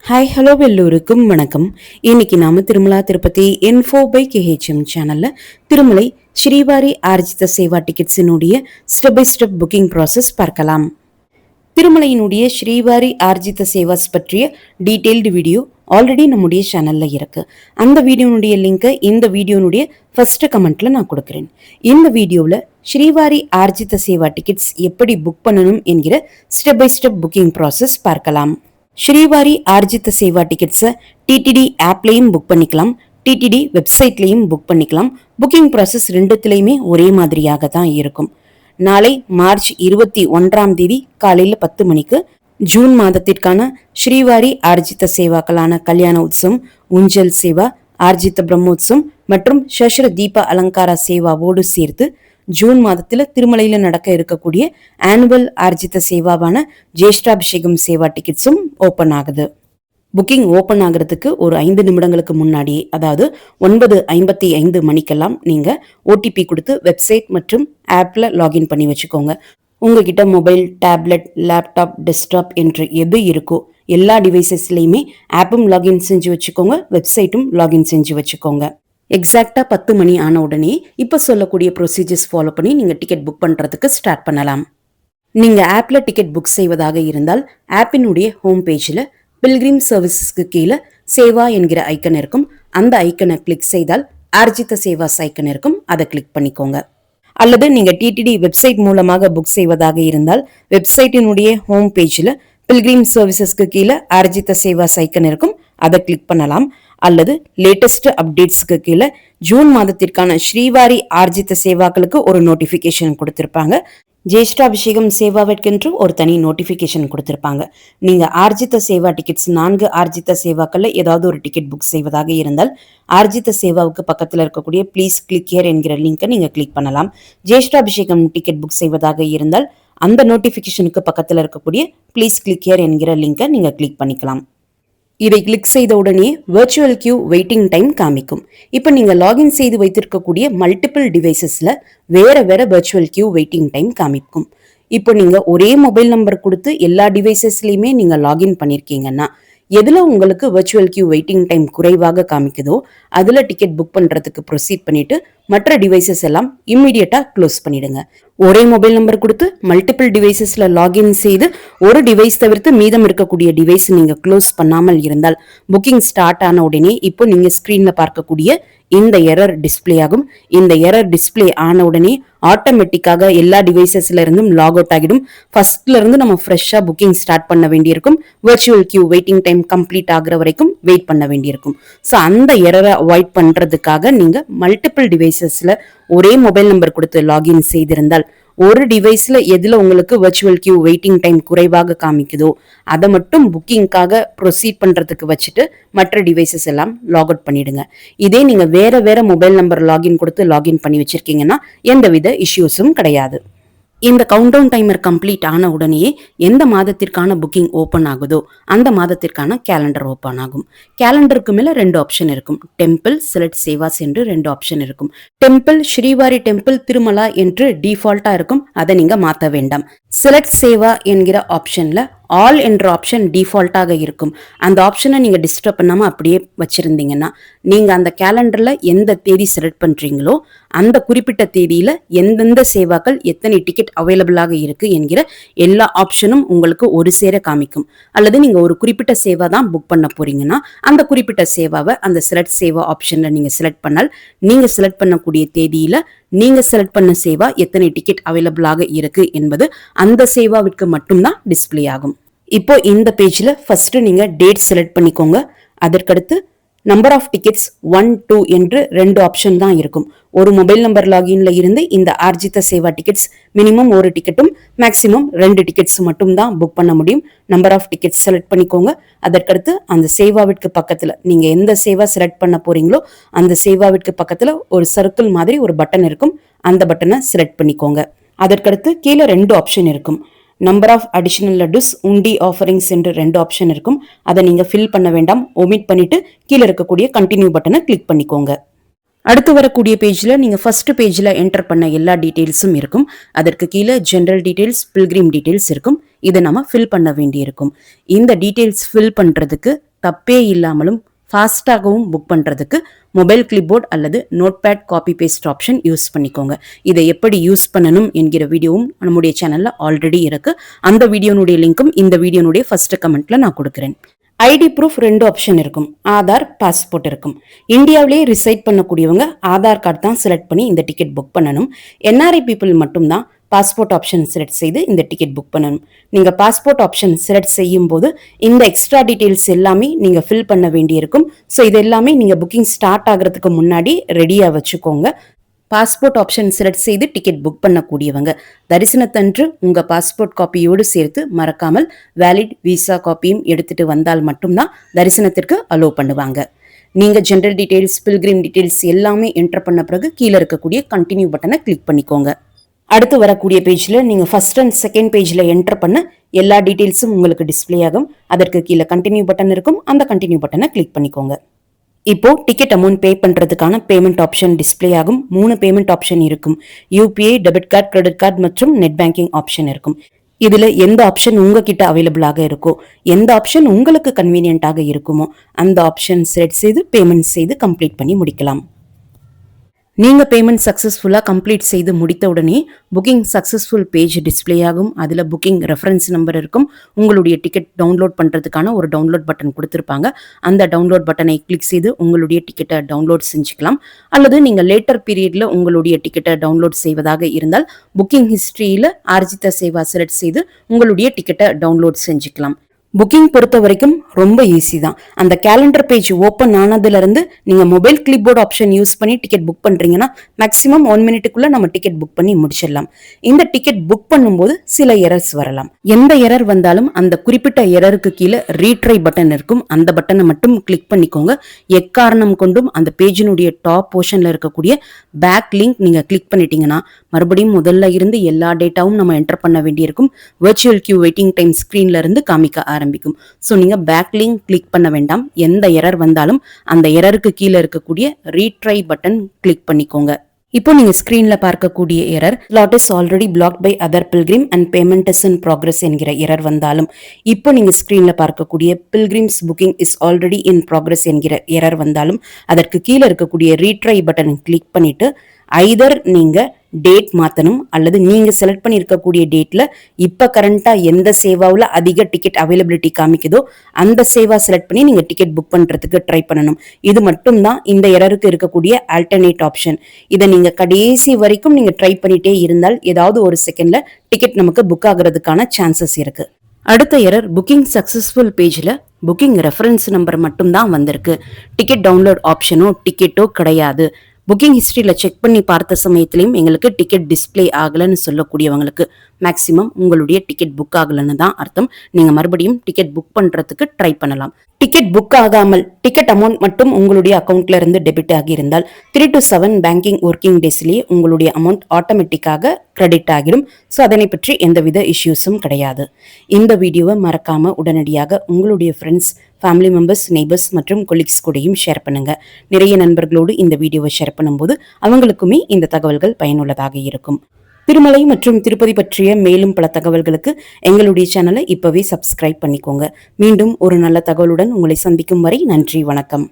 Hi hello எல்லோருக்கும் வணக்கம். இன்னைக்கு நாம Tirumala Tirupati info by KHM சேனல்ல திருமலை ஸ்ரீவாரி ஆர்ஜித சேவா டிக்கெட்ஸினுடைய step by step booking process பார்க்கலாம். திருமலையினுடைய ஸ்ரீவாரி ஆர்ஜித சேவாஸ் பற்றிய டீடைல்டு வீடியோ ஆல்ரெடி நம்முடைய சேனல்ல இருக்கு. அந்த வீடியோனுடைய லிங்கை இந்த வீடியோனுடைய ஃபர்ஸ்ட் கமெண்ட்ல நான் கொடுக்குறேன். இந்த வீடியோவில் ஸ்ரீவாரி ஆர்ஜித சேவா டிக்கெட்ஸ் எப்படி புக் பண்ணணும் என்கிற step by step booking process பார்க்கலாம். ஸ்ரீவாரி ஆர்ஜித சேவா டிக்கெட்ஸை டிடிடி ஆப்லையும் புக் பண்ணிக்கலாம், டிடிடி வெப்சைட்லையும் புக் பண்ணிக்கலாம். புக்கிங் ப்ராசஸ் ரெண்டுத்துலையுமே ஒரே மாதிரியாக தான் இருக்கும். நாளை மார்ச் 21 காலையில் 10 மணிக்கு ஜூன் மாதத்திற்கான ஸ்ரீவாரி ஆர்ஜித சேவாக்களான கல்யாண உற்சவம், ஊஞ்சல் சேவா, ஆர்ஜித பிரம்மோத்சவம் மற்றும் சஷ்ர தீப அலங்கார சேவாவோடு சேர்த்து ஜூன் மாதத்துல திருமலையில நடக்க இருக்கக்கூடிய ஆனுவல் ஆர்ஜித சேவாவான ஜேஷ்டாபிஷேகம் சேவா டிக்கெட்ஸும் ஓபன் ஆகுது. புக்கிங் ஓபன் ஆகிறதுக்கு ஒரு 5 நிமிடங்களுக்கு முன்னாடியே, அதாவது 9:55 மணிக்கெல்லாம் நீங்க ஓடிபி கொடுத்து வெப்சைட் மற்றும் ஆப்ல லாகின் பண்ணி வச்சுக்கோங்க. உங்ககிட்ட மொபைல், டேப்லெட், லேப்டாப், டெஸ்க்டாப் என்று எது இருக்கோ எல்லா டிவைசஸ்லயுமே ஆப்பும் லாகின் செஞ்சு வச்சுக்கோங்க, வெப்சைட்டும் லாகின் செஞ்சு வச்சுக்கோங்க. எக்ஸாக்டா 10 மணி ஆன உடனே இப்ப சொல்லக்கூடிய ப்ரொசீஜர்ஸ் ஃபாலோ பண்ணி நீங்க டிக்கெட் புக் பண்றதுக்கு ஸ்டார்ட் பண்ணலாம். நீங்க ஆப்ல டிக்கெட் புக் செய்வதாக இருந்தால் ஆப்பினுடைய ஹோம் பேஜ்ல பில்கிரிம் சர்வீசஸ்க்கு கீழே சேவா என்கிற ஐக்கன் இருக்கும். அந்த ஐக்கனை கிளிக் செய்தால் ஆர்ஜித சேவாஸ் ஐக்கன் இருக்கும், அதை கிளிக் பண்ணிக்கோங்க. அல்லது நீங்க டிடிடி வெப்சைட் மூலமாக புக் செய்வதாக இருந்தால் வெப்சைட்டினுடைய ஹோம் பேஜ்ல பில்கிரிம் சர்வீசஸ்க்கு கீழே ஆர்ஜித சேவாஸ் ஐக்கன் இருக்கும், அதை கிளிக் பண்ணலாம். அல்லது லேட்டஸ்ட் அப்டேட்ஸ்க்கு கீழே ஜூன் மாதத்திற்கான ஸ்ரீவாரி ஆர்ஜித சேவாக்களுக்கு ஒரு நோட்டிபிகேஷன் கொடுத்திருப்பாங்க. ஜேஷ்டாபிஷேகம் சேவாவிற்கென்று ஒரு தனி நோட்டிபிகேஷன் கொடுத்திருப்பாங்க. நீங்க ஆர்ஜித சேவா டிக்கெட்ஸ் 4 ஆர்ஜித சேவாக்கள்ல ஏதாவது ஒரு டிக்கெட் புக் செய்வதாக இருந்தால் ஆர்ஜித சேவாவுக்கு பக்கத்தில் இருக்கக்கூடிய ப்ளீஸ் கிளிக் ஹியர் என்கிற லிங்கை நீங்க கிளிக் பண்ணலாம். ஜேஷ்டாபிஷேகம் டிக்கெட் புக் செய்வதாக இருந்தால் அந்த நோட்டிபிகேஷனுக்கு பக்கத்தில் இருக்கக்கூடிய ப்ளீஸ் கிளிக் ஹியர் என்கிற லிங்கை நீங்க கிளிக் பண்ணிக்கலாம். இதை கிளிக் செய்த உடனே வெர்ச்சுவல் கியூ வெயிட்டிங் டைம் காமிக்கும். இப்போ நீங்க லாகின் செய்து வைத்திருக்கக்கூடிய மல்டிபிள் டிவைசஸ்ல வேற வெர்ச்சுவல் கியூ வெயிட்டிங் டைம் காமிக்கும். இப்போ நீங்க ஒரே மொபைல் நம்பர் கொடுத்து எல்லா டிவைசஸ்லயுமே நீங்க லாகின் பண்ணிருக்கீங்கன்னா எதுல உங்களுக்கு வெர்ச்சுவல் கியூ வெயிட்டிங் டைம் குறைவாக காமிக்குதோ அதுல டிக்கெட் புக் பண்றதுக்கு ப்ரொசீட் பண்ணிட்டு மற்ற டிவைசஸ் எல்லாம் இம்மிடியட்டா க்ளோஸ் பண்ணிடுங்க. ஒரே மொபைல் நம்பர் கொடுத்து மல்டிபிள் டிவைசஸ்ல லாகின் செய்து ஒரு டிவைஸ் தவிர்த்து மீதம் இருக்கக்கூடிய டிவைஸ் நீங்க க்ளோஸ் பண்ணாமல் இருந்தால் புக்கிங் ஸ்டார்ட் ஆன உடனே இப்போ நீங்க ஸ்கிரீன்ல பார்க்கக்கூடிய இந்த எரர் டிஸ்பிளே ஆகும். இந்த எரர் டிஸ்பிளே ஆன உடனே ஆட்டோமேட்டிக்காக எல்லா டிவைசஸ்ல இருந்தும் லாக் அவுட் ஆகிடும். ஃபர்ஸ்ட்ல இருந்து நம்ம ஃப்ரெஷ்ஷா புக்கிங் ஸ்டார்ட் பண்ண வேண்டியிருக்கும். Virtual queue waiting time complete ஆகுற வரைக்கும் வெயிட் பண்ண வேண்டியிருக்கும். ஸோ அந்த எரரை அவாய்ட் பண்றதுக்காக நீங்க மல்டிபிள் டிவைசஸ்ல ஒரே மொபைல் நம்பர் கொடுத்து லாகின் செய்திருந்தால் ஒரு டிவைஸ்ல எதுல உங்களுக்கு வெர்ச்சுவல் கியூ வெயிட்டிங் டைம் குறைவாக காமிக்குதோ அதை மட்டும் புக்கிங்காக ப்ரொசீட் பண்றதுக்கு வச்சுட்டு மற்ற டிவைசஸ் எல்லாம் லாக் அவுட் பண்ணிடுங்க. இதே நீங்க வேற மொபைல் நம்பர் லாகின் கொடுத்து லாகின் பண்ணி வச்சிருக்கீங்கன்னா எந்தவித இஷ்யூஸும் கிடையாது. இந்த கவுண்டவுன் டைமர் கம்ப்ளீட் ஆன உடனே எந்த மாதத்திற்கான புக்கிங் ஓபன் ஆகுதோ அந்த மாதத்திற்கான கேலண்டர் ஓபன் ஆகும். கேலண்டருக்கு மேல 2 ஆப்ஷன் இருக்கும். டெம்பிள், செலக்ட் சேவாஸ் என்று 2 ஆப்ஷன் இருக்கும். டெம்பிள் ஸ்ரீவாரி டெம்பிள் திருமலா என்று டிஃபால்ட்டா இருக்கும், அதை நீங்க மாத்த வேண்டாம். செலக்ட் சேவா என்கிற ஆப்ஷன்ல ஆல் என்ற ஆப்ஷன் டிஃபால்ட்டாக இருக்கும். அந்த ஆப்ஷனை நீங்க டிஸ்டர்ப் பண்ணாம அப்படியே வச்சிருந்தீங்கன்னா நீங்க அந்த கேலண்டர்ல எந்த தேதி செலக்ட் பண்றீங்களோ அந்த குறிப்பிட்ட தேதியில எந்தெந்த சேவாக்கள் எத்தனை டிக்கெட் அவைலபிளாக இருக்கு என்கிற எல்லா ஆப்ஷனும் உங்களுக்கு ஒரு சேர காமிக்கும். அல்லது நீங்க ஒரு குறிப்பிட்ட சேவா தான் புக் பண்ண போறீங்கன்னா அந்த குறிப்பிட்ட சேவாவை அந்த செலக்ட் சேவா ஆப்ஷன்ல நீங்க செலக்ட் பண்ணால் நீங்க செலக்ட் பண்ணக்கூடிய தேதியில நீங்க செலக்ட் பண்ண சேவா எத்தனை டிக்கெட் அவைலபிளாக இருக்கு என்பது அந்த சேவாவிற்கு மட்டும்தான் டிஸ்பிளே ஆகும். இப்போ இந்த பேஜ்ல ஃபர்ஸ்ட் நீங்க டேட் செலக்ட் பண்ணிக்கோங்க. அதற்கடுத்து நம்பர் ஆஃப் டிக்கெட்ஸ் 1, 2 என்று 2 ஆப்ஷன் தான் இருக்கும். ஒரு மொபைல் நம்பர் லாகின்ல இருந்து இந்த ஆர்ஜித சேவா டிக்கெட்ஸ் மினிமம் 1 டிக்கெட்டும் மேக்சிமம் 2 டிக்கெட்ஸ் மட்டும் தான் புக் பண்ண முடியும். நம்பர் ஆஃப் டிக்கெட்ஸ் செலக்ட் பண்ணிக்கோங்க. அதற்கடுத்து அந்த சேவாவிற்கு பக்கத்துல நீங்க எந்த சேவா செலக்ட் பண்ண போறீங்களோ அந்த சேவாவிற்கு பக்கத்துல ஒரு சர்க்கிள் மாதிரி ஒரு பட்டன் இருக்கும். அந்த பட்டனை செலக்ட் பண்ணிக்கோங்க. அதற்கடுத்து கீழே 2 ஆப்ஷன் இருக்கும். நம்பர் ஆஃப் அடிஷனல் லட்டுஸ், உண்டி ஆஃபரிங்ஸ் என்று 2 ஆப்ஷன் இருக்கும். அதை நீங்க ஃபில் பண்ண வேண்டாம், ஒமிட் பண்ணிட்டு கீழே இருக்கக்கூடிய கண்டினியூ பட்டனை கிளிக் பண்ணிக்கோங்க. அடுத்து வரக்கூடிய பேஜ்ல நீங்க ஃபர்ஸ்ட் பேஜ்ல என்டர் பண்ண எல்லா டீடைல்ஸும் இருக்கும். அதற்கு கீழே ஜெனரல் டீடைல்ஸ், பில்கிரிம் டீடைல்ஸ் இருக்கும். இதை நம்ம ஃபில் பண்ண வேண்டியிருக்கும். இந்த டீடைல்ஸ் ஃபில் பண்றதுக்கு தப்பே இல்லாமலும் ஃபாஸ்டாகவும் புக் பண்ணுறதுக்கு மொபைல் கிளிப்போர்ட் அல்லது notepad copy paste option use பண்ணிக்கோங்க. இதை எப்படி யூஸ் பண்ணணும் என்கிற வீடியோவும் நம்முடைய சேனலில் ஆல்ரெடி இருக்கு. அந்த வீடியோனுடைய லிங்க்கும் இந்த வீடியோனுடைய ஃபர்ஸ்ட் கமெண்ட்ல நான் கொடுக்குறேன். ஐடி ப்ரூஃப் 2 ஆப்ஷன் இருக்கும். ஆதார், பாஸ்போர்ட் இருக்கும். இந்தியாவிலேயே ரிசைட் பண்ணக்கூடியவங்க ஆதார் கார்டு தான் செலக்ட் பண்ணி இந்த டிக்கெட் புக் பண்ணணும். என்ஆர்ஐ பீப்புள் மட்டும்தான் பாஸ்போர்ட் ஆப்ஷன் செலக்ட் செய்து இந்த டிக்கெட் புக் பண்ணணும். நீங்க பாஸ்போர்ட் ஆப்ஷன் செலக்ட் செய்யும் போது இந்த எக்ஸ்ட்ரா டீடைல்ஸ் எல்லாமே நீங்க ஃபில் பண்ண வேண்டியிருக்கும். ஸோ இது எல்லாமே நீங்க புக்கிங் ஸ்டார்ட் ஆகிறதுக்கு முன்னாடி ரெடியா வச்சுக்கோங்க. பாஸ்போர்ட் ஆப்ஷன் செலக்ட் செய்து டிக்கெட் புக் பண்ணக்கூடியவங்க தரிசனத்தன்று உங்க பாஸ்போர்ட் காப்பியோடு சேர்த்து மறக்காமல் வேலிட் விசா காப்பியும் எடுத்துட்டு வந்தால் மட்டும்தான் தரிசனத்திற்கு அலோவ் பண்ணுவாங்க. நீங்க ஜெனரல் டீடைல்ஸ், பில்கிரிம் டீடைல்ஸ் எல்லாமே என்டர் பண்ண பிறகு கீழே இருக்கக்கூடிய கண்டினியூ பட்டனை கிளிக் பண்ணிக்கோங்க. அடுத்து வரக்கூடிய பேஜ்ல நீங்க ஃபர்ஸ்ட் அண்ட் செகண்ட் பேஜ்ல என்டர் பண்ண எல்லா டீடைல்ஸும் உங்களுக்கு டிஸ்பிளே ஆகும். அதற்கு கீழே கண்டினியூ பட்டன் இருக்கும். அந்த கண்டினியூ பட்டனை கிளிக் பண்ணிக்கோங்க. இப்போ டிக்கெட் அமௌண்ட் பே பண்றதுக்கான பேமெண்ட் ஆப்ஷன் டிஸ்பிளே ஆகும். 3 பேமெண்ட் ஆப்ஷன் இருக்கும். UPI, debit card, credit card மற்றும் நெட் பேங்கிங் ஆப்ஷன் இருக்கும். இதுல எந்த ஆப்ஷன் உங்ககிட்ட அவைலபிளாக இருக்கோ, எந்த ஆப்ஷன் உங்களுக்கு கன்வீனியன்ட்டாக இருக்குமோ அந்த ஆப்ஷன் செலக்ட் செய்து பேமெண்ட் செய்து கம்ப்ளீட் பண்ணி முடிக்கலாம். நீங்க பேமெண்ட் சக்சஸ்ஃபுல்லா கம்ப்ளீட் செய்து முடித்த உடனே புக்கிங் சக்சஸ்ஃபுல் பேஜ் டிஸ்பிளே ஆகும். அதுல புக்கிங் ரெஃபரன்ஸ் நம்பர் இருக்கும். உங்களுடைய டிக்கெட் டவுன்லோட் பண்றதுக்கான ஒரு டவுன்லோட் பட்டன் கொடுத்திருப்பாங்க. அந்த டவுன்லோட் பட்டனை கிளிக் செய்து உங்களுடைய டிக்கெட்டை டவுன்லோட் செஞ்சுக்கலாம். அல்லது நீங்க லேட்டர் பீரியட்ல உங்களுடைய டிக்கெட்டை டவுன்லோட் செய்வதாக இருந்தால் புக்கிங் ஹிஸ்டரியில ஆர்ஜிதா சேவா செலக்ட் செய்து உங்களுடைய டிக்கெட்டை டவுன்லோட் செஞ்சுக்கலாம். புக்கிங் பொறுத்த வரைக்கும் ரொம்ப ஈஸி தான். அந்த கேலண்டர் பேஜ் ஓப்பன் ஆனதுல இருந்து நீங்க மொபைல் கிளிப்போர்ட் ஆப்ஷன் யூஸ் பண்ணி டிக்கெட் புக் பண்றீங்கன்னா மேக்ஸிமம் 1 மினிட்டுக்குள்ள நம்ம டிக்கெட் புக் பண்ணி முடிச்சிடலாம். இந்த டிக்கெட் புக் பண்ணும்போது சில எரர்ஸ் வரலாம். எந்த எரர் வந்தாலும் அந்த குறிப்பிட்ட எரருக்கு கீழே ரீட்ரை பட்டன் இருக்கும். அந்த பட்டனை மட்டும் கிளிக் பண்ணிக்கோங்க. எக்காரணம் கொண்டும் அந்த பேஜினுடைய டாப் போர்ஷன்ல இருக்கக்கூடிய பேக் லிங்க் நீங்க கிளிக் பண்ணிட்டீங்கன்னா மறுபடியும் முதல்ல இருந்து எல்லா டேட்டாவும் நம்ம என்டர் பண்ண வேண்டியிருக்கும். வெர்ச்சுவல் கியூ வெயிட்டிங் டைம் ஸ்கிரீன்ல இருந்து காமிக்க ஆரம்பிக்கும். ஸோ நீங்க பேக் லிங்க் கிளிக் பண்ண வேண்டாம். எந்த எரர் வந்தாலும் அந்த எரருக்கு கீழே இருக்கக்கூடிய ரீட்ரை பட்டன் கிளிக் பண்ணிக்கோங்க. இப்போ நீங்க ஸ்கிரீன்ல பார்க்கக்கூடிய error slot is already blocked by other pilgrim and payment is in progress என்கிற எரர் வந்தாலும், இப்போ நீங்க ஸ்கிரீன்ல பார்க்கக்கூடிய pilgrims booking is already in progress என்கிற எரர் வந்தாலும் அதற்கு கீழே இருக்கக்கூடிய ரீட்ரை பட்டன் கிளிக் பண்ணிட்டு ஐதர் நீங்க டேட் மாத்தணும் அல்லது நீங்க செலக்ட் பண்ணி இருக்கக்கூடிய டேட்ல இப்ப கரண்டா எந்த சேவாவில் அதிக டிக்கெட் அவைலபிலிட்டி காமிக்குதோ அந்த சேவா செலக்ட் பண்ணி நீங்க டிக்கெட் புக் பண்றதுக்கு ட்ரை பண்ணணும். இது மட்டும் தான் இந்த எரருக்கு இருக்கக்கூடிய ஆல்டர்னேட் ஆப்ஷன். இதை நீங்க கடைசி வரைக்கும் நீங்க ட்ரை பண்ணிட்டே இருந்தால் ஏதாவது ஒரு செகண்ட்ல டிக்கெட் நமக்கு புக் ஆகுறதுக்கான சான்சஸ் இருக்கு. அடுத்த எரர் புக்கிங் சக்சஸ்ஃபுல் பேஜ்ல புக்கிங் ரெஃபரன்ஸ் நம்பர் மட்டும் தான் வந்திருக்கு. டிக்கெட் டவுன்லோட் ஆப்ஷனோ டிக்கெட்டோ கிடையாது. புக்கிங் ஹிஸ்டரியில செக் பண்ணி பார்த்த சமயத்திலையும் எங்களுக்கு டிக்கெட் டிஸ்பிளே ஆகலன்னு சொல்லக்கூடியவங்களுக்கு மேக்சிமம் உங்களுடைய டிக்கெட் புக் ஆகலன்னு தான் அர்த்தம். நீங்க மறுபடியும் டிக்கெட் புக் பண்றதுக்கு ட்ரை பண்ணலாம். டிக்கெட் புக் ஆகாமல் டிக்கெட் அமௌண்ட் மட்டும் உங்களுடைய அக்கௌண்ட்ல இருந்து டெபிட் ஆகி இருந்தால் 3 to 7 பேங்கிங் ஒர்க்கிங் டேஸ்லயே உங்களுடைய அமௌண்ட் ஆட்டோமேட்டிக்காக கிரெடிட் ஆகிடும். ஸோ அதனை பற்றி எந்தவித இஷ்யூஸும் கிடையாது. இந்த வீடியோவை மறக்காம உடனடியாக உங்களுடைய ஃப்ரெண்ட்ஸ், ஃபேமிலி மெம்பர்ஸ், நெய்பர்ஸ் மற்றும் கொலீக்ஸ் கூடயும் ஷேர் பண்ணுங்க. நிறைய நண்பர்களோடு இந்த வீடியோவை ஷேர் பண்ணும்போது அவங்களுக்குமே இந்த தகவல்கள் பயனுள்ளதாக இருக்கும். திருமலை மற்றும் திருப்பதி பற்றிய மேலும் பல தகவல்களுக்கு எங்களுடைய சேனலை இப்பவே சப்ஸ்கிரைப் பண்ணிக்கோங்க. மீண்டும் ஒரு நல்ல தகவலுடன் உங்களை சந்திக்கும் வரை நன்றி, வணக்கம்.